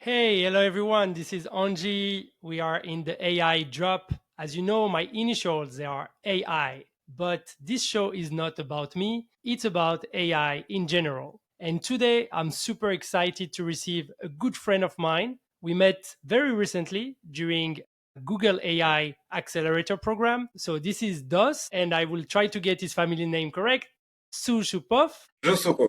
Hey, hello everyone. This is Anji. We are in the AI drop. As you know, my initials they are AI, but this show is not about me. It's about AI in general. And today I'm super excited to receive a good friend of mine. We met very recently during Google AI Accelerator program. So this is Dos, and I will try to get his family name correct. Zhussupov. Zhussupov.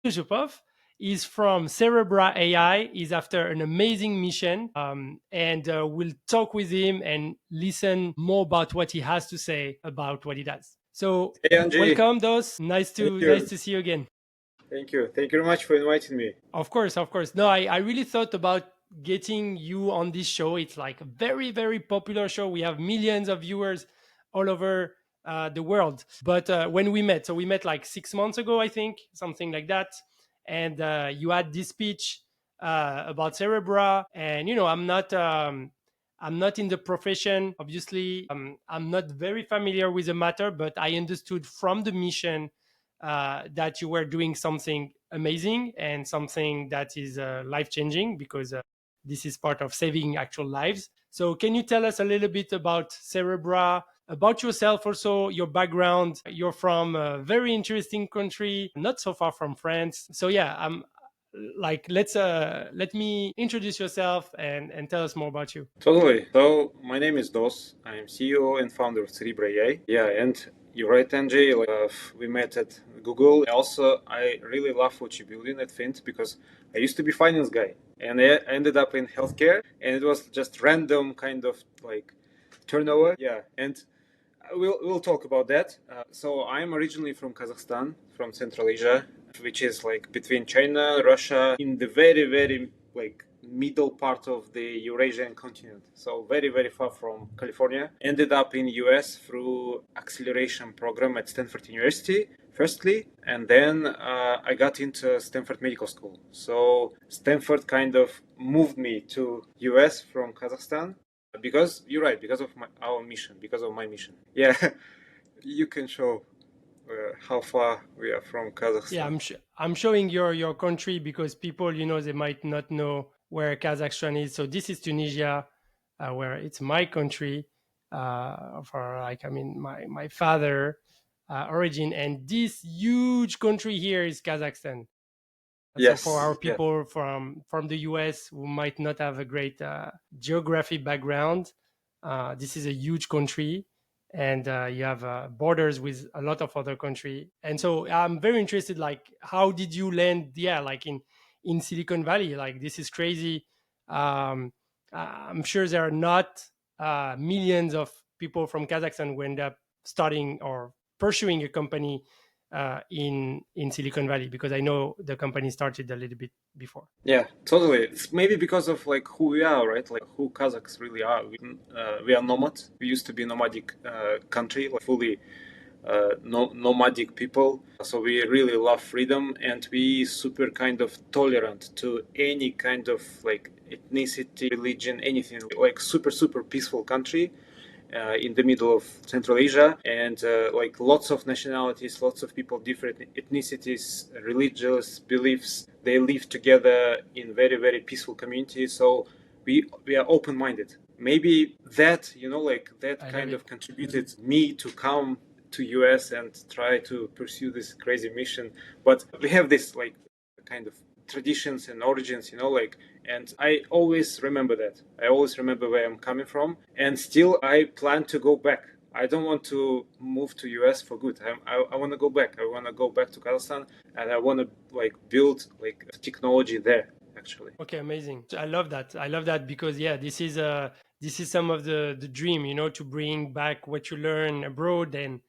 Zhussupov is from Cerebra AI. He's after an amazing mission, and we'll talk with him and listen more about what he has to say about what he does. So, Hey Anji, welcome, Dos. thank Nice you. to see you again. Thank you. Thank you very much for inviting me. Of course, of course. No, I really thought about getting you on this show. It's like a very, very popular show. We have millions of viewers all over the world. But when we met, so we met like 6 months ago, I think, something like that. And you had this speech about Cerebra. And, I'm not in the profession, obviously. I'm not very familiar with the matter, but I understood from the mission that you were doing something amazing and something that is life changing because this is part of saving actual lives. So, can you tell us a little bit about Cerebra, about yourself, also your background? You're from a very interesting country, not so far from France. So, yeah, I'm like let me introduce yourself and tell us more about you. Totally. So my name is Dos. I'm CEO and founder of Cerebra AI. Yeah, and you're right, Anji. We met at Google. Also, I really love what you're building at Fint because I used to be finance guy and I ended up in healthcare, and it was just random kind of like turnover. Yeah, and we'll talk about that. So I'm originally from Kazakhstan, from Central Asia, which is like between China, Russia, in the very like middle part of the Eurasian continent. So very far from California. Ended up in US through acceleration program at Stanford University. Firstly, and then I got into Stanford Medical School. So Stanford kind of moved me to US from Kazakhstan because you're right, because of our mission, because of my mission. Yeah, you can show how far we are from Yeah, Kazakhstan. I'm showing your country because people, they might not know where Kazakhstan is. So this is Tunisia, where it's my country, for like my father origin, and this huge country here is Kazakhstan. So for our Yes, yeah, people from the US who might not have a great geography background, this is a huge country, and you have borders with a lot of other country. And so I'm very interested, like, how did you land? Yeah, like in Silicon Valley, like this is crazy. Um, I'm sure there are not millions of people from Kazakhstan who end up starting or pursuing a company in Silicon Valley, because I know the company started a little bit before. yeah, totally. It's maybe because of like who we are, right? Like who Kazakhs really are. We are nomads. We used to be a nomadic country, like fully nomadic people. So we really love freedom, and we super kind of tolerant to any kind of like ethnicity, religion, anything. Like super peaceful country. In the middle of Central Asia, and like lots of nationalities, lots of people, different ethnicities, religious beliefs. They live together in very peaceful communities. So we are open minded. Maybe that like that I love kind it. of contributed me to come to US and try to pursue this crazy mission. But we have this like kind of traditions and origins, like, and I always remember that. I always remember where I'm coming from, and still I plan to go back. I don't want to move to US for good. I want to go back. I want to go back to Kazakhstan, and I want to like build like technology there actually. Okay, amazing. I love that. I love that because yeah, this is some of the dream, to bring back what you learn abroad and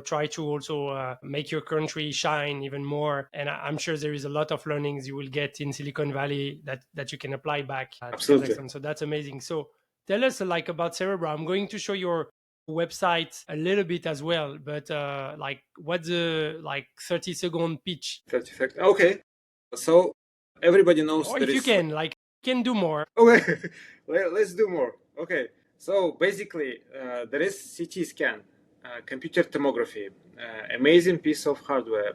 try to also make your country shine even more. And I'm sure there is a lot of learnings you will get in Silicon Valley that you can apply back to Absolutely. Kazakhstan. So that's amazing. So tell us like about Cerebra. I'm going to show your website a little bit as well, but like what's the like 30-second pitch, 30 seconds. Okay. So everybody knows or there if you is like, can like can do more. okay, let's do more. Okay, so basically, there is CT scan, computer tomography, amazing piece of hardware,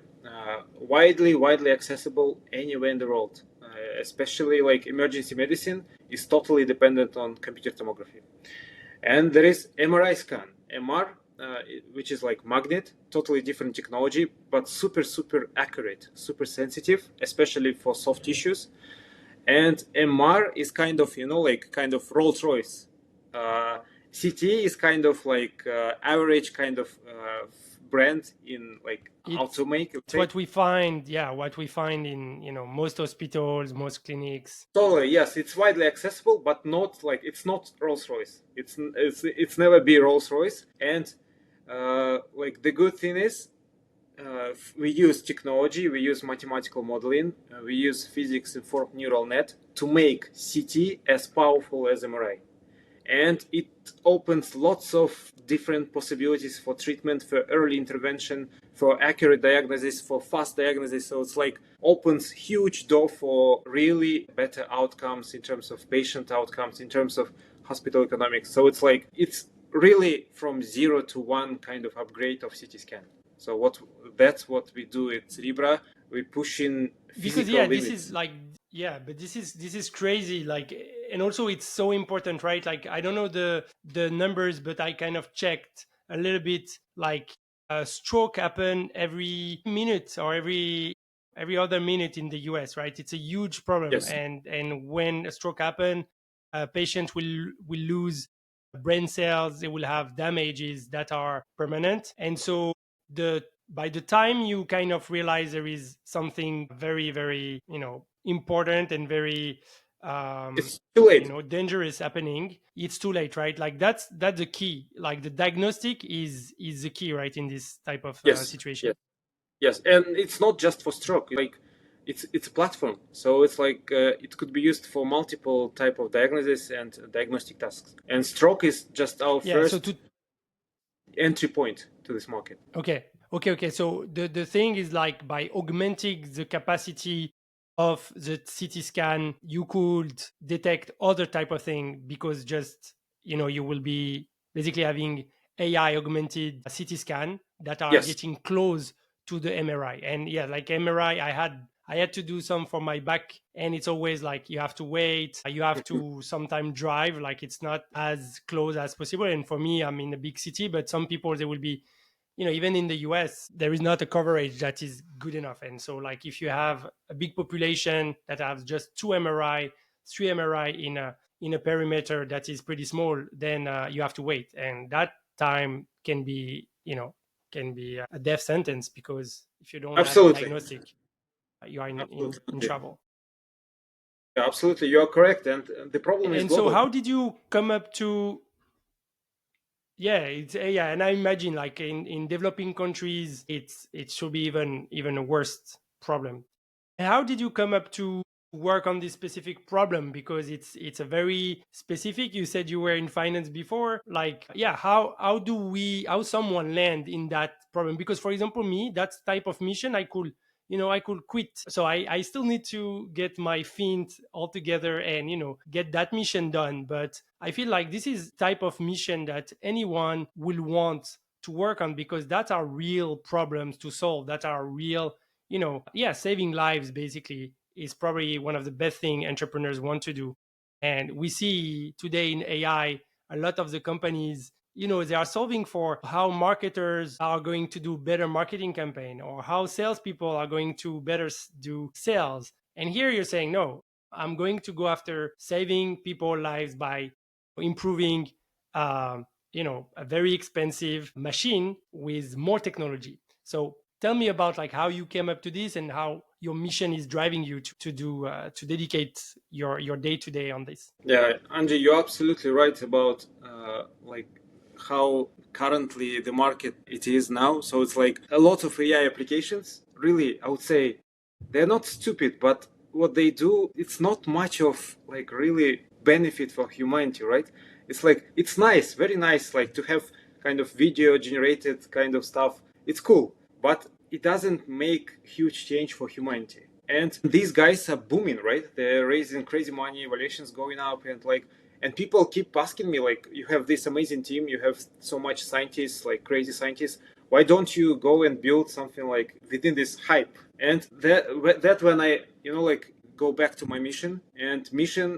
widely accessible anywhere in the world. especially like emergency medicine, is totally dependent on computer tomography. And there is MRI scan, MR, which is like magnet, totally different technology, but super accurate, super sensitive, especially for soft tissues. And MR is kind of, like kind of Rolls Royce. CT is kind of like average kind of brand in like how to make it. It's what we find, what we find in most hospitals, most clinics. Totally, yes, it's widely accessible, but not like it's not Rolls Royce. It's never be Rolls Royce. And like the good thing is, we use technology, we use mathematical modeling, we use physics-informed neural net to make CT as powerful as MRI. And it opens lots of different possibilities for treatment, for early intervention, for accurate diagnosis, for fast diagnosis. So it's like opens huge door for really better outcomes in terms of patient outcomes, in terms of hospital economics. So it's like it's really from 0 to 1 kind of upgrade of CT scan. So that's what we do at Cerebra. We push in physical limits. This is like but this is crazy. Like, and also it's so important, right? Like, I don't know the numbers, but I kind of checked a little bit. Like, a stroke happen every minute or every other minute in the US, right? It's a huge problem. Yes. And when a stroke happen, patients will lose brain cells. They will have damages that are permanent, and so by the time you kind of realize there is something very, very important and very it's too late. Dangerous happening, it's too late, right? Like, that's the key. Like, the diagnostic is the key, right, in this type of situation. Yes, and it's not just for stroke. Like, it's a platform, so it's like it could be used for multiple type of diagnosis and diagnostic tasks. And stroke is just our first entry point to this market. Okay. So the thing is, like, by augmenting the capacity of the CT scan, you could detect other type of thing, because just you will be basically having AI augmented CT scan that are getting close to the MRI. And like MRI, I had to do some for my back, and it's always like you have to wait, you have to sometimes drive, like it's not as close as possible. And for me, I'm in a big city, but some people, they will be, even in the US, there is not a coverage that is good enough. And so, like, if you have a big population that has just 2 MRI, 3 MRI in a perimeter that is pretty small, then you have to wait, and that time can be a death sentence, because if you don't have a diagnostic, you are in trouble. Yeah, absolutely, you are correct. And the problem is global. So how did you come up to and I imagine, like, in developing countries, it should be even a worse problem. How did you come up to work on this specific problem? Because it's a very specific. You said you were in finance before. Like, how someone land in that problem? Because, for example, me, that type of mission, I could quit. So I still need to get my feet all together and get that mission done. But I feel like this is type of mission that anyone will want to work on, because that are real problems to solve, that are real, saving lives basically is probably one of the best thing entrepreneurs want to do. And we see today in AI, a lot of the companies, they are solving for how marketers are going to do better marketing campaign, or how salespeople are going to better do sales. And here you're saying, no, I'm going to go after saving people lives by improving, a very expensive machine with more technology. So tell me about, like, how you came up to this, and how your mission is driving you to dedicate your day to day on this. Yeah, Angie, you're absolutely right about like how currently the market it is now. So it's like a lot of AI applications. Really, I would say they're not stupid, but what they do, it's not much of like really benefit for humanity, right? It's like it's nice, very nice, like to have kind of video generated kind of stuff. It's cool, but it doesn't make huge change for humanity. And these guys are booming, right? They're raising crazy money, valuations going up, and people keep asking me, like, you have this amazing team, you have so much scientists, like crazy scientists. Why don't you go and build something like within this hype? And that when I, like go back to my mission, and mission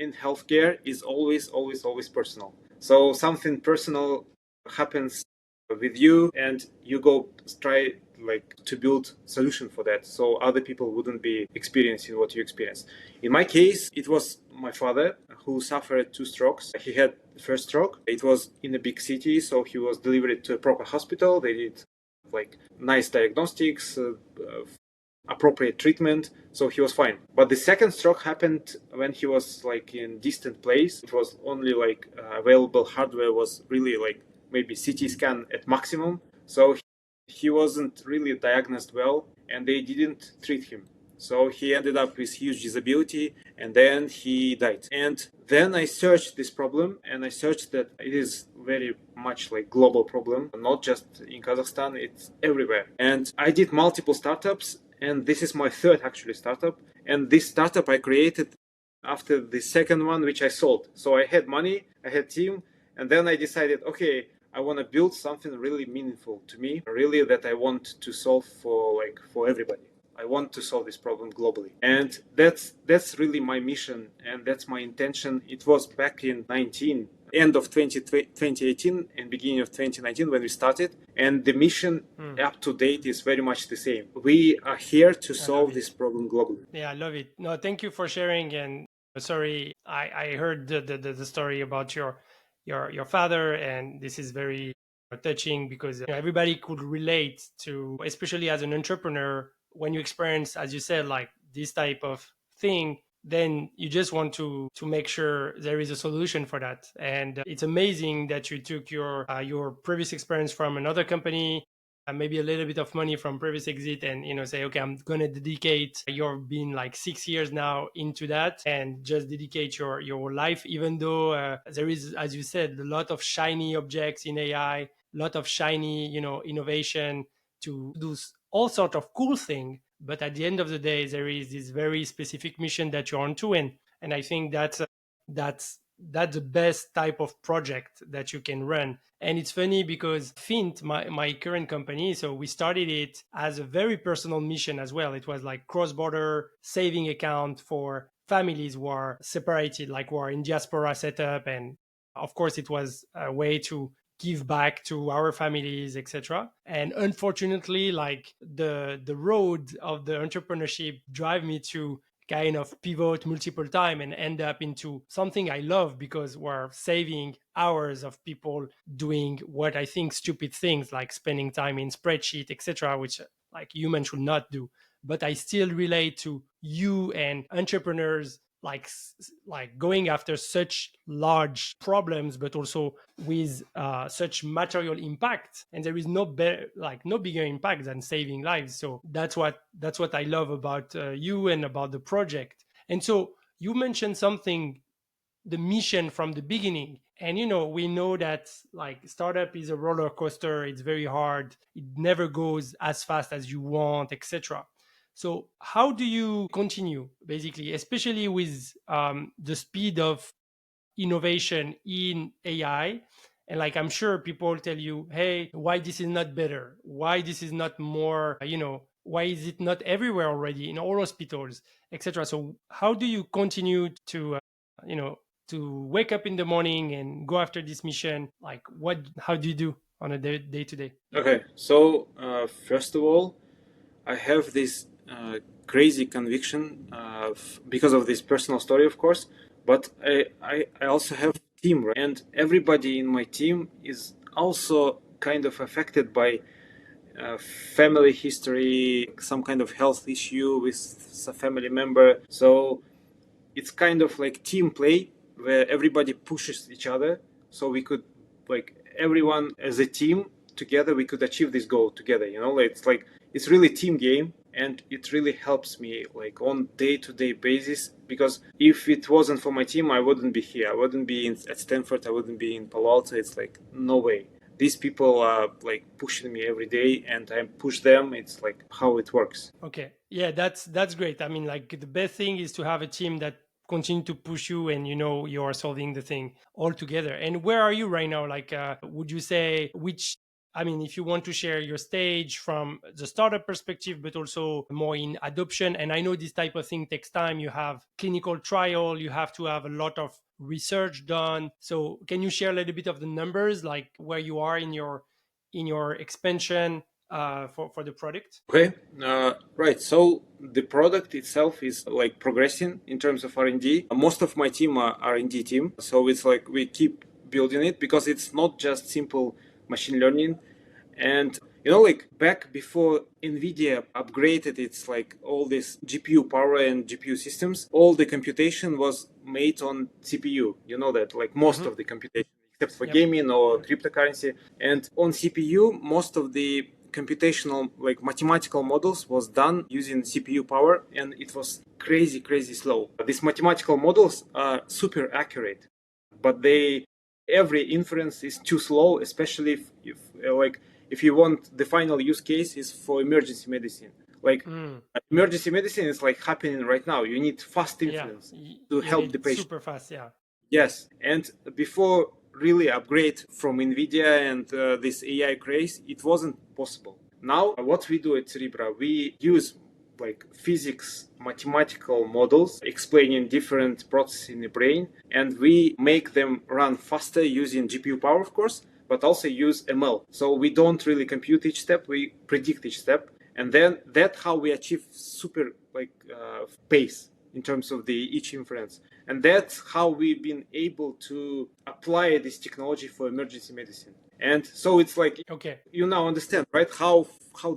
in healthcare is always personal. So something personal happens with you, and you go try like to build solution for that, so other people wouldn't be experiencing what you experience. In my case, it was my father who suffered two strokes. He had the first stroke. It was in a big city, so he was delivered to a proper hospital. They did like nice diagnostics, appropriate treatment, so he was fine. But the second stroke happened when he was like in distant place. It was only like available hardware was really like maybe CT scan at maximum. So he wasn't really diagnosed well, and they didn't treat him. So he ended up with huge disability, and then he died. And then I searched this problem, and I searched that it is very much like global problem, not just in Kazakhstan, it's everywhere. And I did multiple startups, and this is my third actually startup. And this startup I created after the second one, which I sold. So I had money, I had team, and then I decided, okay, I want to build something really meaningful to me, really that I want to solve for everybody. I want to solve this problem globally, and that's really my mission, and that's my intention. It was back in 19 end of 2018 and beginning of 2019 when we started, and the mission up to date is very much the same. We are here to solve this problem globally. Yeah, I love it. No, thank you for sharing. And sorry, I heard the story about your father, and this is very touching because everybody could relate to, especially as an entrepreneur, when you experience, as you said, like this type of thing, then you just want to make sure there is a solution for that. And it's amazing that you took your previous experience from another company, maybe a little bit of money from previous exit, and say, okay, I'm gonna dedicate, you've been like 6 years now into that, and just dedicate your life, even though there is, as you said, a lot of shiny objects in AI, a lot of shiny innovation to do all sort of cool thing. But at the end of the day, there is this very specific mission that you're onto, and I think that's the best type of project that you can run. And it's funny because Fint, my current company, so we started it as a very personal mission as well. It was like cross-border saving account for families who are separated, like who are in diaspora setup. And of course, it was a way to give back to our families, etc. And unfortunately, like the road of the entrepreneurship drive me to kind of pivot multiple time and end up into something I love, because we're saving hours of people doing what I think stupid things, like spending time in spreadsheet, etc., which like humans should not do. But I still relate to you and entrepreneurs, like going after such large problems, but also with such material impact. And there is no no bigger impact than saving lives. So that's what I love about you and about the project. And so you mentioned something, the mission from the beginning. And we know that like startup is a roller coaster, it's very hard, it never goes as fast as you want, etc. So how do you continue, basically, especially with the speed of innovation in AI? And like, I'm sure people tell you, hey, why this is not better, why this is not more, why is it not everywhere already in all hospitals, etc. So how do you continue to you know to wake up in the morning and go after this mission? Like, how do you do on a day to day? Okay, so first of all, I have this crazy conviction because of this personal story, of course, but I also have team, right? And everybody in my team is also kind of affected by family history, some kind of health issue with a family member. So it's kind of like team play where everybody pushes each other, so we could like everyone as a team together we could achieve this goal together, it's really team game, and it really helps me like on day-to-day basis, because if it wasn't for my team I wouldn't be here, I wouldn't be at Stanford, I wouldn't be in Palo Alto. It's like no way, these people are like pushing me every day and I push them. It's like how it works. Okay. Yeah, that's great. I mean, like the best thing is to have a team that continue to push you, and you are solving the thing all together. And where are you right now? Like would you say which I mean, if you want to share your stage from the startup perspective, but also more in adoption. And I know this type of thing takes time. You have clinical trial, you have to have a lot of research done. So can you share a little bit of the numbers, like where you are in your expansion for the product? Okay, right. So the product itself is like progressing in terms of R&D. Most of my team are R&D team, so it's like we keep building it because it's not just simple machine learning. And like back before NVIDIA upgraded its like all this GPU power and GPU systems, all the computation was made on CPU. You know that, like most Mm-hmm. of the computation, except for Yep. gaming or cryptocurrency. And on CPU, most of the computational like mathematical models was done using CPU power, and it was crazy slow. These mathematical models are super accurate, but every inference is too slow, especially if you want the final use case is for emergency medicine. Like Mm. emergency medicine is like happening right now. You need fast Yeah. inference to You help the need patient. super fast. Yeah. Yes, and before really upgrade from NVIDIA and this AI craze, it wasn't possible. Now, what we do at Cerebra, we use like physics, mathematical models explaining different processes in the brain, and we make them run faster using GPU power, of course, but also use ML. So we don't really compute each step; we predict each step, and then that's how we achieve super pace in terms of the each inference. And that's how we've been able to apply this technology for emergency medicine. And so it's like Okay. you now understand, right? How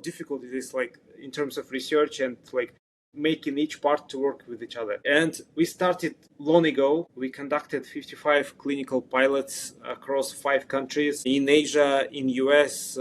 difficult it is, like in terms of research and like making each part to work with each other. And we started long ago. We conducted 55 clinical pilots across 5 countries in Asia, in US,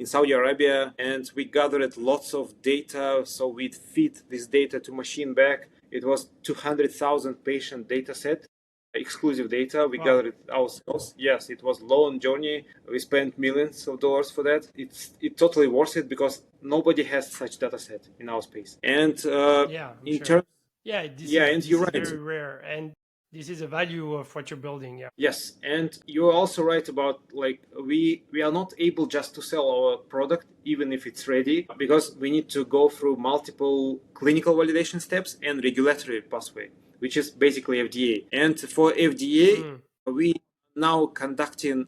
in Saudi Arabia, and we gathered lots of data. So we'd feed this data to machine back. It was 200,000 patient data set, exclusive data. We Wow. gathered it ourselves. Yes, it was long journey. We spent millions of dollars for that. It totally worth it because nobody has such data set in our space. And Yeah, I'm in sure. terms, Yeah, yeah, and this you're is right. very rare, and this is a value of what you're building. Yeah. Yes, and you're also right about like we are not able just to sell our product even if it's ready because we need to go through multiple clinical validation steps and regulatory pathway, which is basically FDA. And for Mm. FDA, we now conducting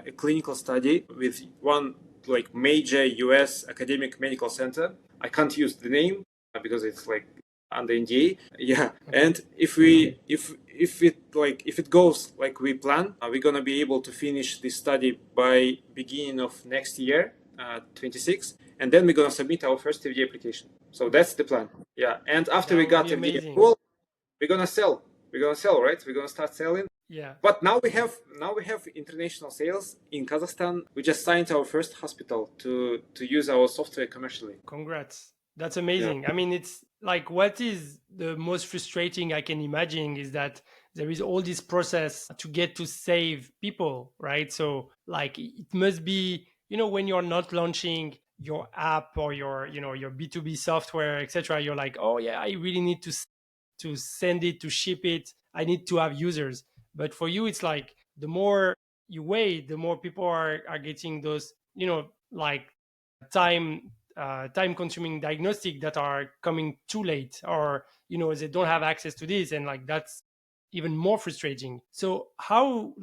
a clinical study with one like major US academic medical center. I can't use the name because it's like under NDA. Yeah, Okay. and if it goes like we plan, we're gonna be able to finish this study by beginning of next year, 26, and then we're gonna submit our first FDA application. So Okay. that's the plan. Yeah, and after That we would got be FDA amazing. approval, we're gonna sell. We're gonna sell, right? We're gonna start selling. Yeah. But now we have international sales in Kazakhstan. We just signed our first hospital to use our software commercially. Congrats. That's Yeah. amazing. I mean, it's like what is the most frustrating I can imagine is that there is all this process to get to save people, right? So, like, it must be, when you're not launching your app or your B2B software, etc., you're like, oh, yeah, I really need to send it, to ship it. I need to have users. But for you, it's like the more you wait, the more people are getting those, like time consuming diagnostic that are coming too late, or they don't have access to this, and like that's even more frustrating. So how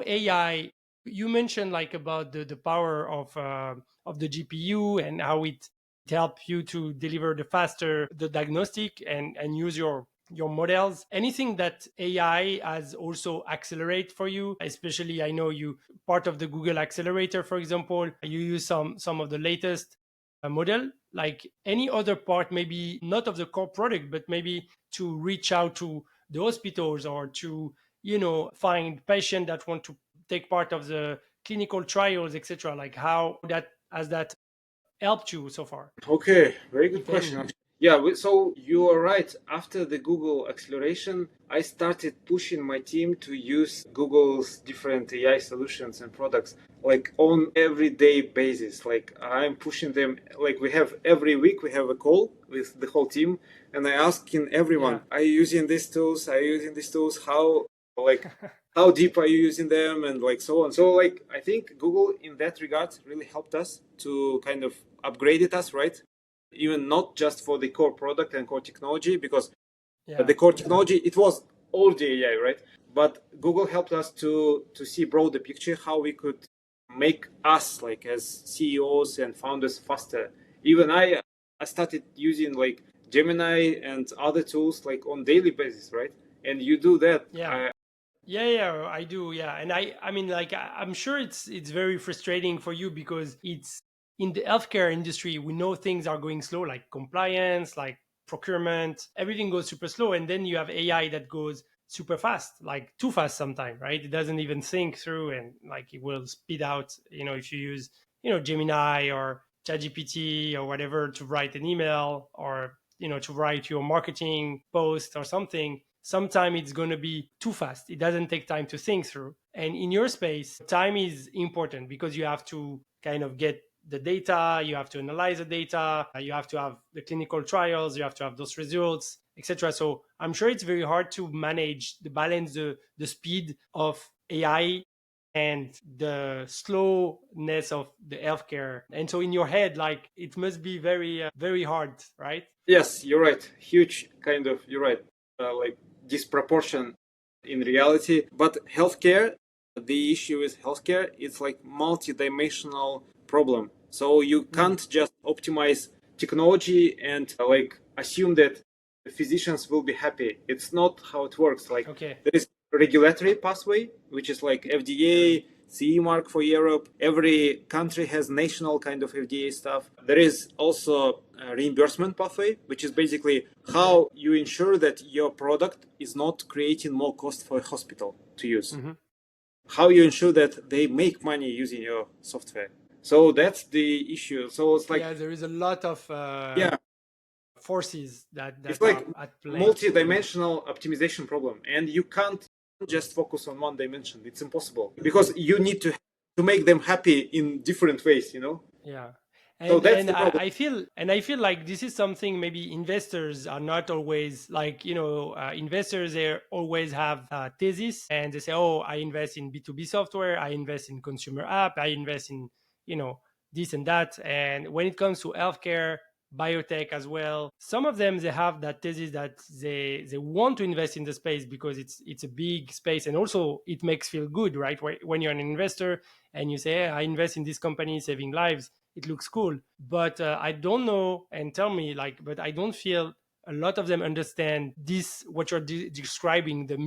AI, you mentioned like about the power of the GPU and how it help you to deliver the faster the diagnostic and use your models. Anything that AI has also accelerate for you, especially I know you part of the Google Accelerator, for example, you use some of the latest model. Like any other part, maybe not of the core product, but maybe to reach out to the hospitals or to find patients that want to take part of the clinical trials, etc. Like how that has that helped you so far, Okay, very good if question. any? Actually. Yeah, so you are right. After the Google acceleration, I started pushing my team to use Google's different AI solutions and products like on everyday basis. Like I'm pushing them. Like we have every week we have a call with the whole team, and I asking everyone, Yeah. are you using these tools? Are you using these tools? How like how deep are you using them, and like so on. So like I think Google in that regard really helped us to kind of upgraded us, right? Even not just for the core product and core technology, because Yeah. the core technology it was all the AI, right? But Google helped us to see broader picture how we could make us like as CEOs and founders faster. Even I started using like Gemini and other tools like on daily basis, right? And you do that. Yeah. Yeah, I do. Yeah, and I mean, like, I'm sure it's very frustrating for you because it's in the healthcare industry. We know things are going slow, like compliance, like procurement, everything goes super slow, and then you have AI that goes super fast, like too fast sometimes, right? It doesn't even think through, and like it will spit out. If you use, Gemini or ChatGPT or whatever to write an email or to write your marketing post or something, sometimes it's going to be too fast. It doesn't take time to think through. And in your space, time is important because you have to kind of get the data, you have to analyze the data, you have to have the clinical trials, you have to have those results, etc. So I'm sure it's very hard to manage the balance, the speed of AI and the slowness of the healthcare. And so in your head, like it must be very, very hard, right? Yes, you're right. Huge kind of, you're right. Like disproportion in reality. But healthcare, the issue with healthcare, it's like multi-dimensional problem. So you Mm, can't just optimize technology and like assume that the physicians will be happy. It's not how it works. Like okay. there is regulatory pathway, which is like FDA, CE mark for Europe. Every country has national kind of FDA stuff. There is also a reimbursement pathway, which is basically Okay. how you ensure that your product is not creating more cost for a hospital to use. Hmm. How you ensure that they make money using your software. So that's the issue. So it's like, Yeah, there is a lot of yeah, forces it's that like are at play. multi-dimensional optimization problem, and you can't just focus on one dimension. It's impossible because you need to make them happy in different ways. Yeah. So And that's and the I, problem. I feel and I feel like this is something maybe investors are not always like, investors, they always have a thesis and they say, oh, I invest in B2B software, I invest in consumer app, I invest in, you know, this and that. And when it comes to healthcare, biotech as well, some of them, they have that thesis that they want to invest in the space because it's a big space, and also it makes feel good, right? When you're an investor and you say, hey, I invest in this company saving lives, it looks cool. But I don't know, and tell me, like, but I don't feel a lot of them understand this, what you're describing, the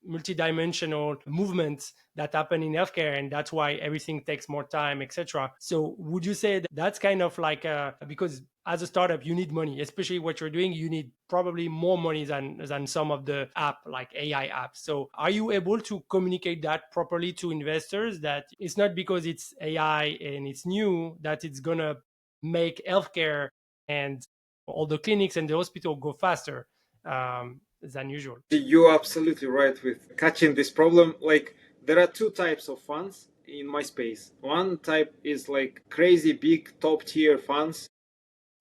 multi-dimensional movements that happen in healthcare, and that's why everything takes more time, etc. So would you say that that's kind of like because as a startup you need money, especially what you're doing, you need probably more money than some of the app like AI apps. So are you able to communicate that properly to investors, that it's not because it's AI and it's new that it's gonna make healthcare and all the clinics and the hospital go faster than usual? You're absolutely right with catching this problem. Like there are two types of funds in my space. One type is like crazy big top tier funds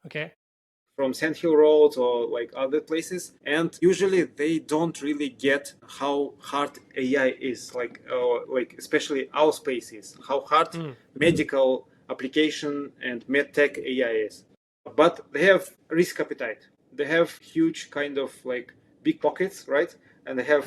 Okay. from Sand Hill Road or like other places, and usually they don't really get how hard AI is, like especially our space is, how hard Mm. medical application and medtech AI is. But they have risk appetite. They have huge kind of like big pockets, right? And they have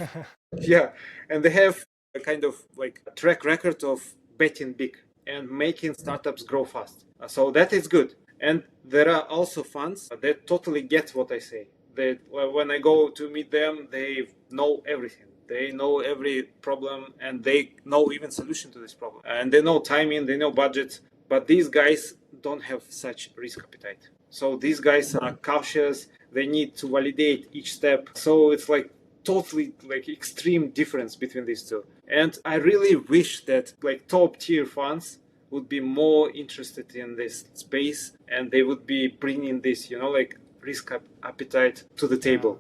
yeah, and they have a kind of like track record of betting big and making startups grow fast. So that is good. And there are also funds that totally get what I say. That when I go to meet them, they know everything. They know every problem and they know even solution to this problem. And they know timing, they know budget. But these guys don't have such risk appetite. So these guys are cautious. They need to validate each step. So it's like totally like extreme difference between these two. And I really wish that like top tier funds would be more interested in this space and they would be bringing this, like risk appetite to the Yeah. table.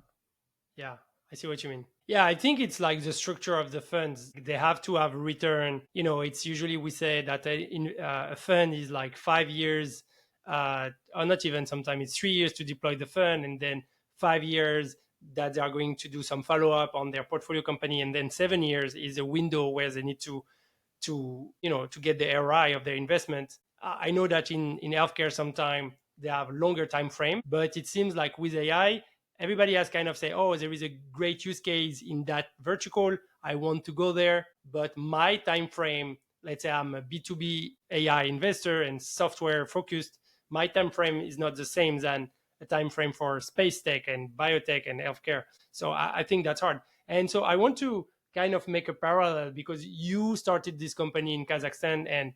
Yeah, I see what you mean. Yeah, I think it's like the structure of the funds. They have to have return. It's usually we say that a fund is like 5 years, or not even. Sometimes it's 3 years to deploy the fund, and then 5 years that they are going to do some follow up on their portfolio company, and then 7 years is a window where they need to get the ROI of their investment. I know that in healthcare sometimes they have longer time frame, but it seems like with AI, everybody has kind of say, oh, there is a great use case in that vertical. I want to go there, but my time frame, let's say I'm a B2B AI investor and software focused, my time frame is not the same than a time frame for space tech and biotech and healthcare. So I think that's hard. And so I want to kind of make a parallel because you started this company in Kazakhstan, and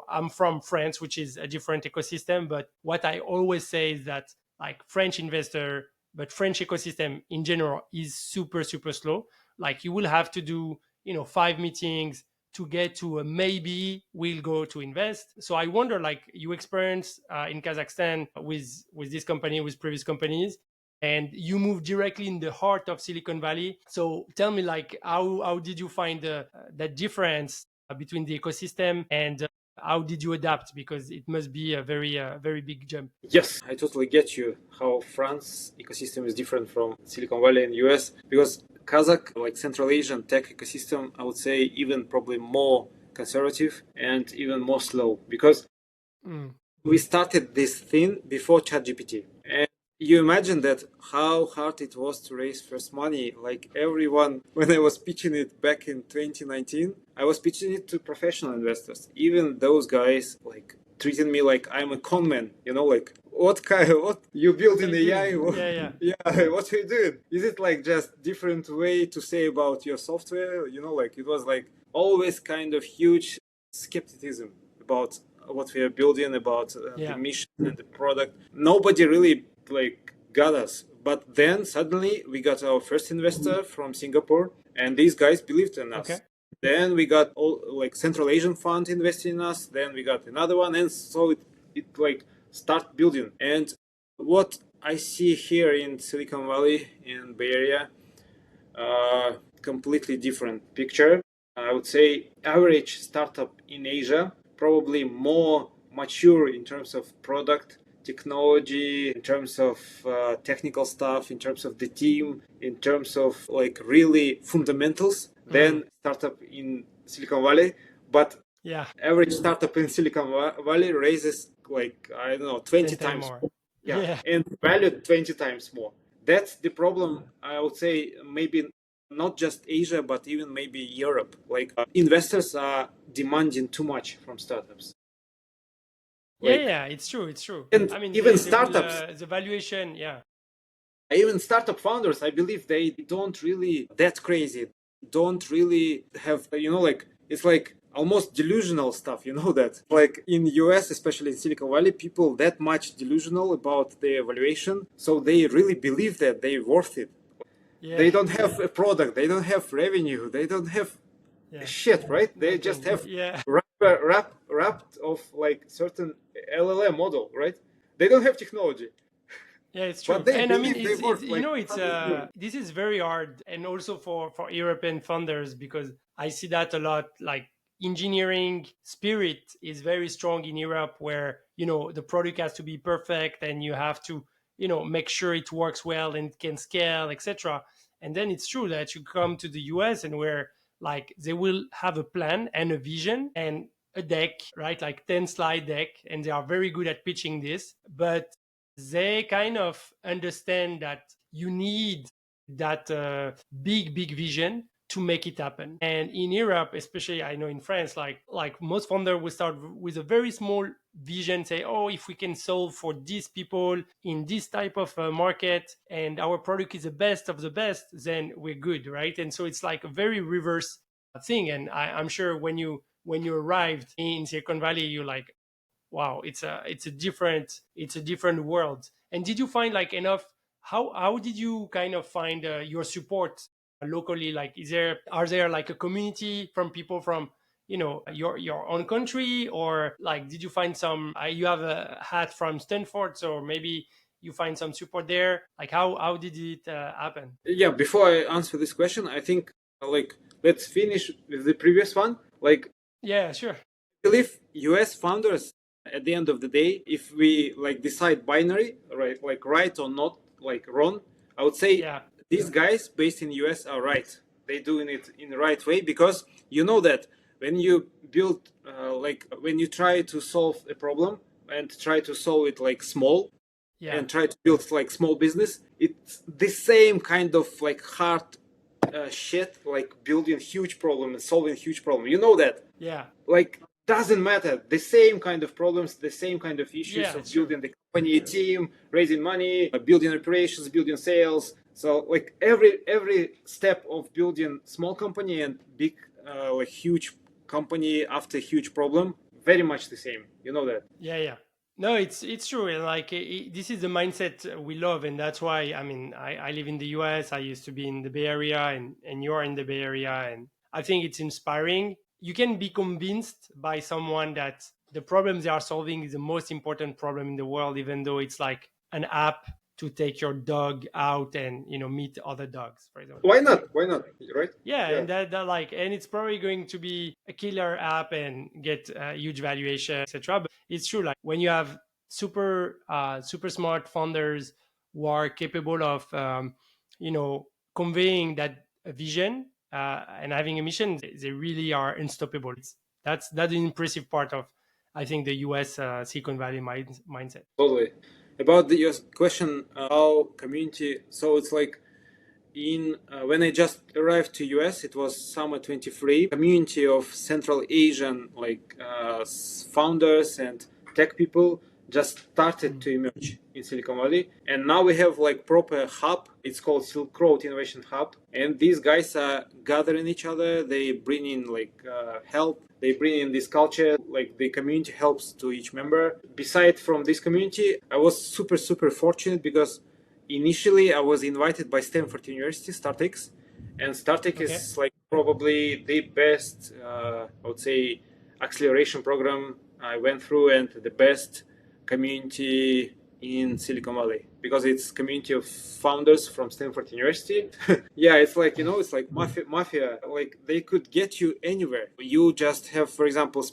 I'm from France, which is a different ecosystem. But what I always say is that like French investor, but French ecosystem in general is super super slow. Like you will have to do 5 meetings to get to a maybe we'll go to invest. So I wonder, like you experienced in Kazakhstan with this company, with previous companies, and you moved directly in the heart of Silicon Valley. So tell me, like, how did you find that difference between the ecosystem, and how did you adapt? Because it must be a very big jump. Yes, I totally get you how France ecosystem is different from Silicon Valley and US because Kazakh, like Central Asian tech ecosystem, I would say even probably more conservative and even more slow because Mm. we started this thing before ChatGPT. And you imagine that how hard it was to raise first money. Like everyone, when I was pitching it back in 2019, I was pitching it to professional investors. Even those guys like treating me like I'm a con man, like what you build What are in you AI? doing? Yeah, yeah, Yeah, what are you doing? Is it like just different way to say about your software? Like it was like always kind of huge skepticism about what we are building, about the yeah. mission and the product. Nobody really like got us. But then suddenly we got our first investor from Singapore, and these guys believed in us. Okay. Then we got all like Central Asian fund investing in us. Then we got another one, and so it like start building. And what I see here in Silicon Valley in Bay Area, completely different picture. I would say average startup in Asia probably more mature in terms of product technology, in terms of technical stuff, in terms of the team, in terms of like really fundamentals Mm. than startup in Silicon Valley. But Yeah. average startup in Silicon Valley raises like I don't know 20 10 times times more. more. Yeah, Yeah. and valued 20 times more. That's the problem. I would say maybe not just Asia, but even maybe Europe. Like investors are demanding too much from startups. Yeah, Like yeah, it's true, it's true. and I mean, even they will startups, the valuation, yeah. even startup founders, I believe they don't really that crazy. Don't really have like it's like almost delusional stuff. You know that like in US, especially in Silicon Valley, people that much delusional about their evaluation, so they really believe that they're worth it. Yeah, They don't have a product, they don't have revenue, they don't have yeah. shit, right? They just Nothing. have Yeah. wrapped of like certain LLM model, right? They don't have technology, Yeah, it's but true. they And I mean, believe they it's worth like it's 100 million. this is very hard, and also for European funders, because I see that a lot. Like engineering spirit is very strong in Europe, where the product has to be perfect, and you have to make sure it works well and can scale, etc. And then it's true that you come to the US, and where like they will have a plan and a vision and a deck, right? Like 10 slide deck, and they are very good at pitching this, but they kind of understand that you need that big vision to make it happen. And in Europe, especially, I know in France, like most founder will start with a very small vision, say, oh, if we can solve for these people in this type of market, and our product is the best of the best, then we're good, right? And so it's like a very reverse thing. And I'm sure when you arrived in Silicon Valley, you're like, wow, it's a different world. And did you find like enough, how did you kind of find your support locally? Like, are there like a community from people from your own country, or like did you find some you have a hat from Stanford, so maybe you find some support there? Like, how did it happen? Yeah, before I answer this question, I think like let's finish with the previous one. Like Yeah, sure. I believe US founders at the end of the day, if we like decide binary, right, like right or not, like wrong, I would say Yeah. these guys based in US are right. They're doing it in the right way because you know that when you build, like when you try to solve a problem and try to solve it like small Yeah. and try to build like small business, it's the same kind of like hard shit like building huge problem and solving huge problem. You know that. Yeah. Like doesn't matter. The same kind of problems, the same kind of issues Yeah, of it's true. building the company team, raising money, building operations, building sales. So like every step of building small company and big like huge company after huge problem, very much the same. You know that. Yeah, yeah. No, it's true. And like this is the mindset we love, and that's why I mean I live in the US. I used to be in the Bay Area, and you are in the Bay Area, and I think it's inspiring. You can be convinced by someone that the problems they are solving is the most important problem in the world, even though it's like an app to take your dog out and meet other dogs, for example. Why not? Why not? Right? Yeah, Yeah. and that like, and it's probably going to be a killer app and get a huge valuation, etc. But it's true, like when you have super smart founders who are capable of conveying that vision and having a mission, they really are unstoppable. That's an impressive part of, I think, the US Silicon Valley mindset. Totally. About the your question, how community. So it's like in when I just arrived to US, it was summer 23. Community of Central Asian like founders and tech people just started Mm. to emerge in Silicon Valley, and now we have like proper hub. It's called Silk Road Innovation Hub, and these guys are gathering each other. They bring in like help. They bring in this culture. Like the community helps to each member. Beside from this community, I was super fortunate because initially I was invited by Stanford University, StartX, and StartX Okay. is like probably the best, I would say, acceleration program I went through and the best community in Silicon Valley because it's community of founders from Stanford University. Yeah, it's like it's like mafia. Like they could get you anywhere. You just have, for example,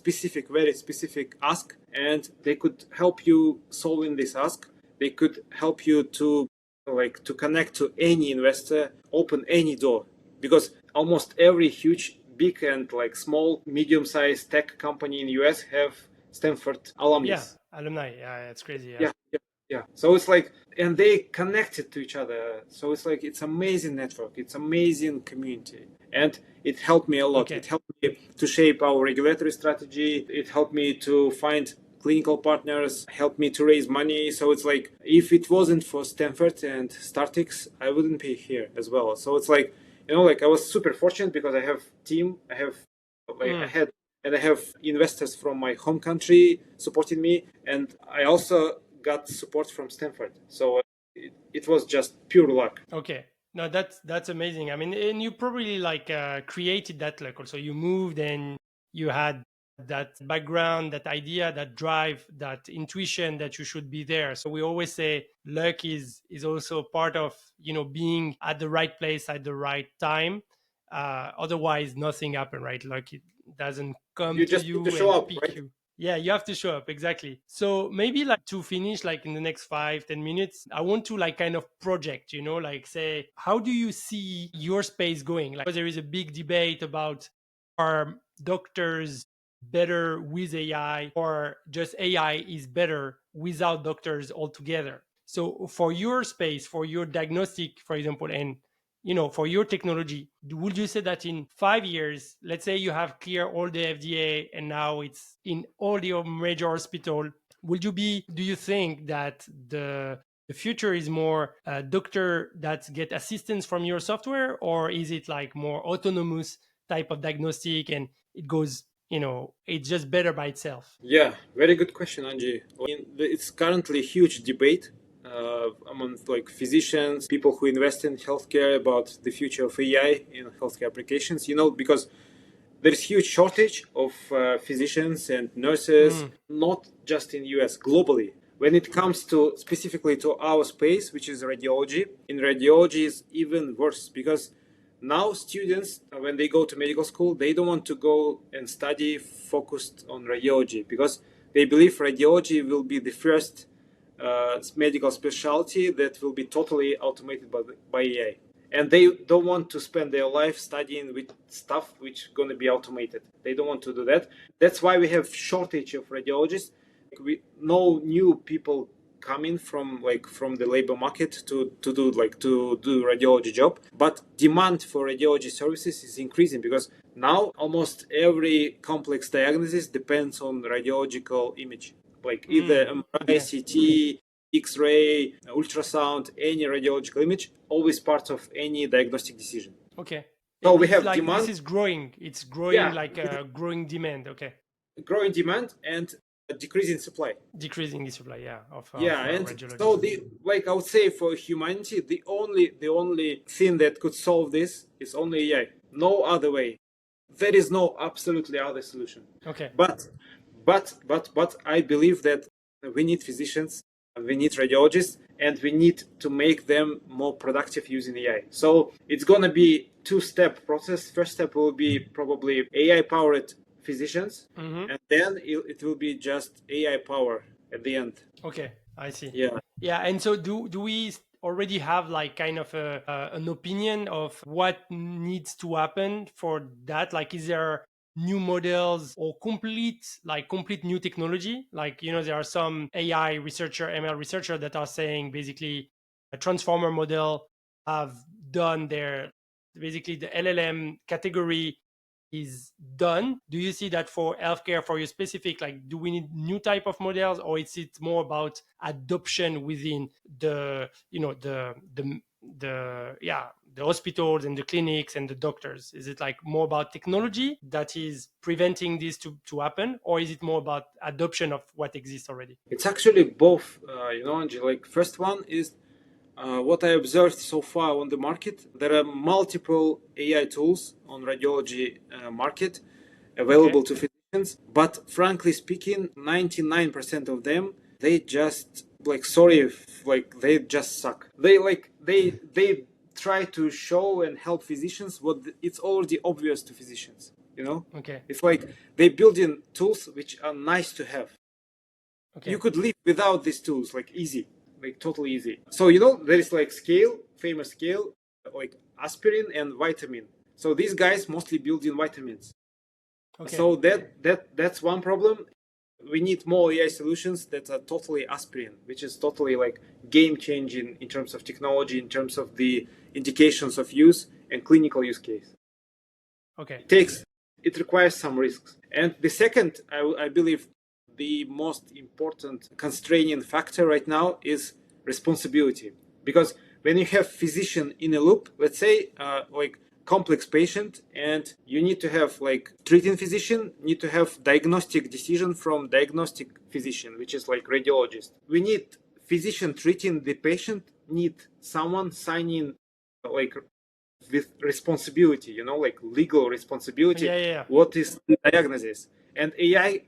very specific ask, and they could help you solving this ask. They could help you to connect to any investor, open any door, because almost every huge, big and like small, medium-sized tech company in the US have Stanford Yeah, alumnus. alumni. Yeah, it's crazy. Yeah. Yeah, yeah, yeah. So it's like, and they connected to each other. So it's like it's amazing network. It's amazing community, and it helped me a lot. Okay. It helped me to shape our regulatory strategy. It helped me to find clinical partners, helped me to raise money. So it's like if it wasn't for Stanford and StartX, I wouldn't be here as well. So it's like like I was super fortunate because I have team, I have like I Mm. had and I have investors from my home country supporting me, and I also got support from Stanford. So it was just pure luck. Okay. No, that's amazing. I mean, and you probably like created that luck also. You moved and you had that background, that idea, that drive, that intuition that you should be there. So we always say luck is also part of being at the right place at the right time. Otherwise, nothing happen, right? Luck, it doesn't come You to just need to you show and up, pick right? you. Yeah, you have to show up, exactly. So maybe like to finish, like in the next 5-10 minutes, I want to like kind of project, like say, how do you see your space going? Like, because there is a big debate about, are doctors better with AI, or just AI is better without doctors altogether? So for your space, for your diagnostic, for example, and for your technology, would you say that in 5 years, let's say you have clear all the FDA and now it's in all your major hospital, do you think that the future is more a doctor that get assistance from your software, or is it like more autonomous type of diagnostic and it goes, it's just better by itself? Yeah, very good question, Angie. It's currently a huge debate among like physicians, people who invest in healthcare about the future of AI in healthcare applications. Because there's huge shortage of physicians and nurses, Mm, not just in US, globally. When it comes to specifically to our space, which is radiology, in radiology is even worse because now students, when they go to medical school, they don't want to go and study focused on radiology because they believe radiology will be the first medical specialty that will be totally automated by AI. and they don't want to spend their life studying with stuff which is going to be automated. They don't want to do that. That's why we have shortage of radiologists. We no new people coming from the labor market to do radiology job, but demand for radiology services is increasing because now almost every complex diagnosis depends on radiological image, like either MRI, CT, X-ray, ultrasound, any radiological image, always part of any diagnostic decision. Okay. So we It's have like this demand, is growing. It's growing yeah, like a growing demand. Okay. growing demand and a decreasing supply. Decreasing the supply, yeah, of Yeah, and so radiologists. I would say for humanity, the only thing that could solve this is only AI. No other way. There is no absolutely other solution. Okay. But I believe that we need physicians, we need radiologists, and we need to make them more productive using AI. So it's gonna be two-step process. First step will be probably AI-powered physicians, and then it will be just AI power at the end. Okay, I see. Yeah. Yeah, and so do we already have like kind of an opinion of what needs to happen for that? Like, is there new models or complete new technology? Like, there are some AI researcher, ML researcher that are saying basically a transformer model have done their basically the LLM category is done. Do you see that for healthcare, for your specific, like, do we need new type of models, or is it more about adoption within the hospitals and the clinics and the doctors? Is it like more about technology that is preventing this to happen, or is it more about adoption of what exists already? It's actually both, Angie. Like first one is what I observed so far on the market. There are multiple AI tools on radiology market available Okay. to physicians, but frankly speaking, 99% of them they just they just suck. They try to show and help physicians what it's already obvious to physicians. Okay. It's like they build in tools which are nice to have. You Okay. could live without these tools, like easy, like totally easy. So there is like famous scale, like aspirin and vitamin. So these guys mostly build in vitamins. Okay. So that's one problem. We need more AI solutions that are totally aspirin, which is totally like game changing in terms of technology, in terms of the indications of use and clinical use case. Okay. It requires some risks. And the second, I believe, the most important constraining factor right now is responsibility. Because when you have physician in a loop, let's say like complex patient, and you need to have like treating physician, need to have diagnostic decision from diagnostic physician, which is like radiologist. We need physician treating the patient, need someone signing like with responsibility, like legal responsibility. Yeah, yeah, yeah. What is the diagnosis? And AI,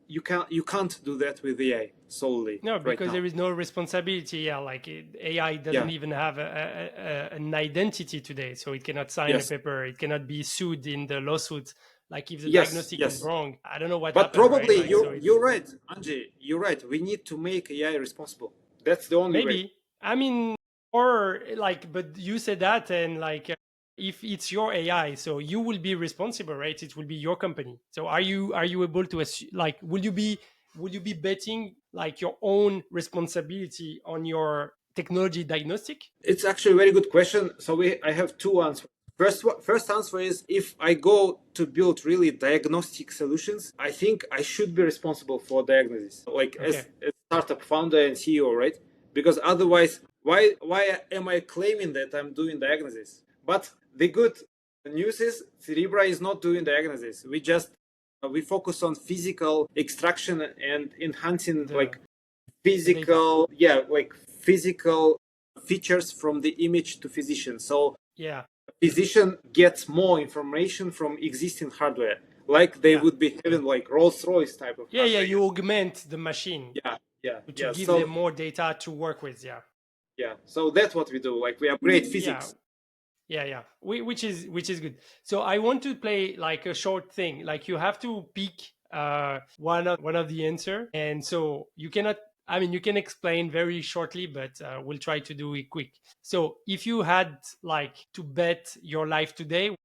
you can't do that with AI solely No, right because now. there is no responsibility. Yeah, like AI doesn't Yeah. even have an identity today, so it cannot sign a Yes. paper. It cannot be sued in the lawsuit. Like if the Yes. diagnostic is Yes. wrong, I don't know what But happened, right? probably Like so, you're it's right, Angie. You're right. We need to make AI responsible. That's the only way. maybe. I mean, or like, but you said that, and like, if it's your AI, so you will be responsible, right? It will be your company. So are you able to like, will you be betting like your own responsibility on your technology diagnostic? It's actually a very good question. So I have two answers. First answer is if I go to build really diagnostic solutions, I think I should be responsible for diagnosis, like Okay. as a startup founder and CEO, right? Because otherwise, why am I claiming that I'm doing diagnosis? But the good news is Cerebra is not doing diagnosis. We focus on physical extraction and enhancing The like the data. physical features from the image to physician. So Yeah. physician gets more information from existing hardware, like they Yeah. would be having like Rolls Royce type of Yeah. Yeah. hardware. You augment the machine Yeah, yeah, to yeah. give them So more data to work with. Yeah. yeah, so that's what we do. Like we upgrade Yeah. physics. Yeah, yeah. Which is good. So I want to play like a short thing. Like you have to pick one of the answer, and so you cannot I mean, you can explain very shortly, but we'll try to do it quick. So if you had like to bet your life today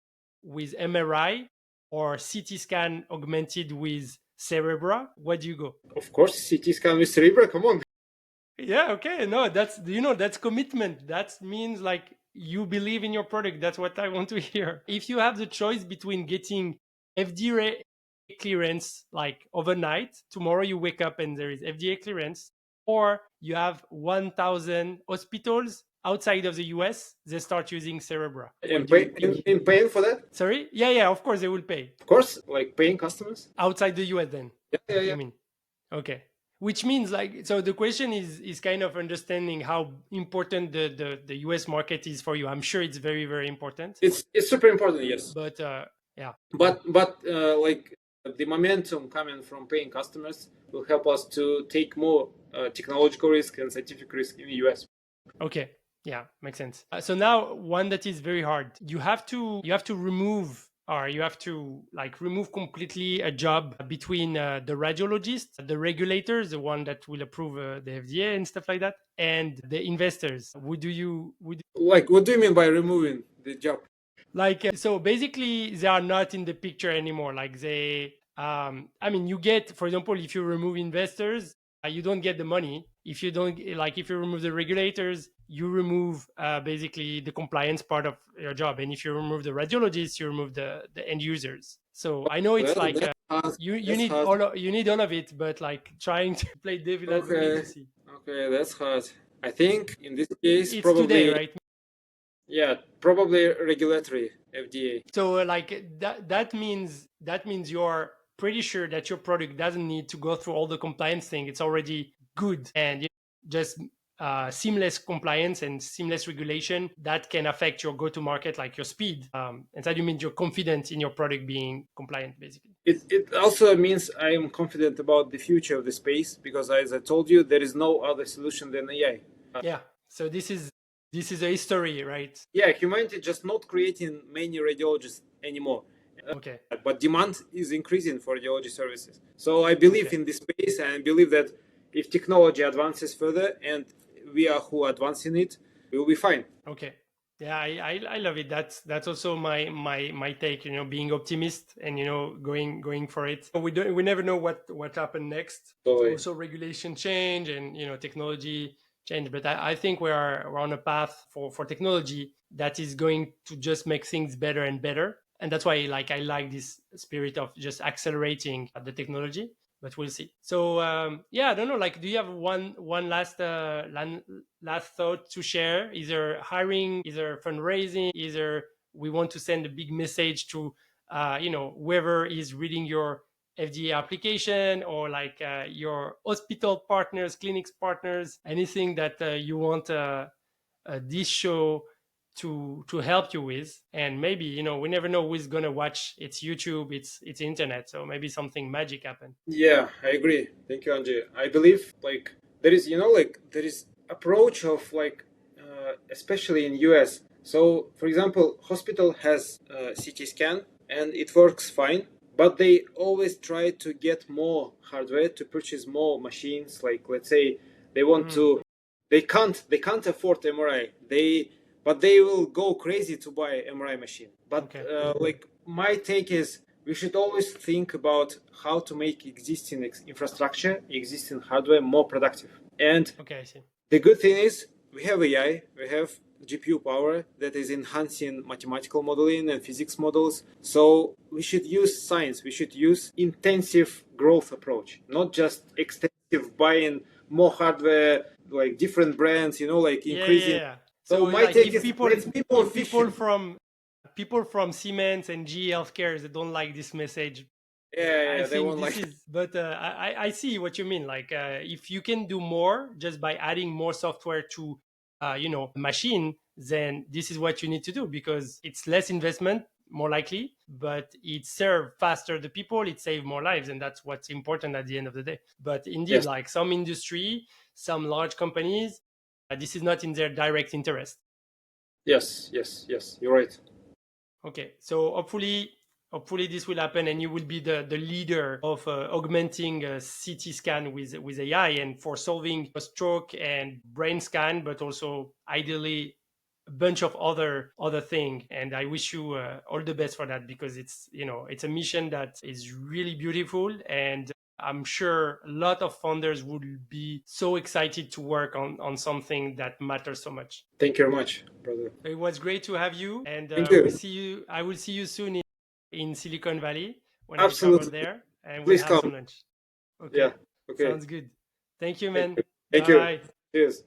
with MRI or CT scan augmented with Cerebra, where do you go? Of course, CT scan with Cerebra. Come on. Yeah, okay. No, that's that's commitment. That means like you believe in your product. That's what I want to hear. If you have the choice between getting FDA clearance like overnight, tomorrow you wake up and there is FDA clearance, or you have 1,000 hospitals outside of the US, they start using Cerebra. What And do you pay pick? in paying for that? Sorry? Yeah, yeah, of course they will pay. Of course, like paying customers. Outside the US then, Yeah, yeah, you yeah. mean? Okay. Which means like so the question is kind of understanding how important the US market is for you. I'm sure it's very, very important. It's super important, yes. But yeah. But like the momentum coming from paying customers will help us to take more technological risk and scientific risk in the US. Okay. Yeah, makes sense. So now one that is very hard. You have to remove or you have to like remove completely a job between the radiologist, the regulators, the one that will approve the FDA and stuff like that, and the investors. Would Like, what do you mean by removing the job? like so basically they are not in the picture anymore, like they I mean you get, for example, if you remove investors, you don't get the money. If you don't like if you remove the regulators, you remove basically the compliance part of your job, and if you remove the radiologists, you remove the end users. So I know it's Well, like that's hard. you That's need hard. you need all of it, but like trying to play devil advocate Okay, to see okay, that's hard. I think in this case, it's today, probably, right? yeah, probably regulatory FDA. So like that means you're pretty sure that your product doesn't need to go through all the compliance thing. It's already good, and just seamless compliance and seamless regulation that can affect your go-to-market, like your speed. And that you mean you're confident in your product being compliant, basically. It also means I am confident about the future of the space because, as I told you, there is no other solution than AI. Yeah. So this is a history, right? Yeah, humanity just not creating many radiologists anymore. Okay. But demand is increasing for radiology services. So I believe Okay. in this space, and I believe that if technology advances further and we are who advance in it, we will be fine. Okay. Yeah, I love it. That's also my take. Being optimist and going for it. We never know what happened next. So Also, regulation change and technology change. But I think we're on a path for technology that is going to just make things better and better. And that's why I like this spirit of just accelerating the technology, but we'll see. So yeah, I don't know. Like, do you have one last thought to share? Either hiring, either fundraising, either we want to send a big message to whoever is reading your FDA application, or like your hospital partners, clinics partners, anything that you want this show to help you with. And maybe we never know who's gonna watch. It's YouTube, it's internet, so maybe something magic happen. yeah, I agree. Thank you, Angie. I believe like there is, like there is approach of like, especially in US. So, for example, hospital has CT scan and it works fine, but they always try to get more hardware to purchase more machines. Like, let's say they want Mm, to, they can't afford MRI. But they will go crazy to buy MRI machine. But okay. like my take is we should always think about how to make existing infrastructure, existing hardware more productive. And Okay, I see. the good thing is we have AI, we have GPU power that is enhancing mathematical modeling and physics models. So we should use science, we should use intensive growth approach, not just extensive buying more hardware, like different brands, like Yeah, yeah, increasing. yeah. So So my like take if is people let's be more if people efficient. from people from Siemens and GE Healthcare, they don't like this message. Yeah, I yeah, they think won't this like. is, but I see what you mean. Like, if you can do more just by adding more software to, machine, then this is what you need to do, because it's less investment, more likely, but it serve faster the people, it save more lives, and that's what's important at the end of the day. But indeed, Yes, like some industry, some large companies, this is not in their direct interest. yes, yes, yes. You're right. Okay, so hopefully hopefully this will happen, and you will be the leader of augmenting a CT scan with AI, and for solving a stroke and brain scan, but also ideally a bunch of other thing. And I wish you all the best for that, because it's a mission that is really beautiful, and I'm sure a lot of founders would be so excited to work on something that matters so much. Thank you very much, brother. It was great to have you, and Thank you. I will see you soon in Silicon Valley when I travel Absolutely. there, and we'll Please have come. some lunch. Yeah. Okay, Okay. sounds good. Thank you, Thank man. you. Thank you. Bye. Cheers.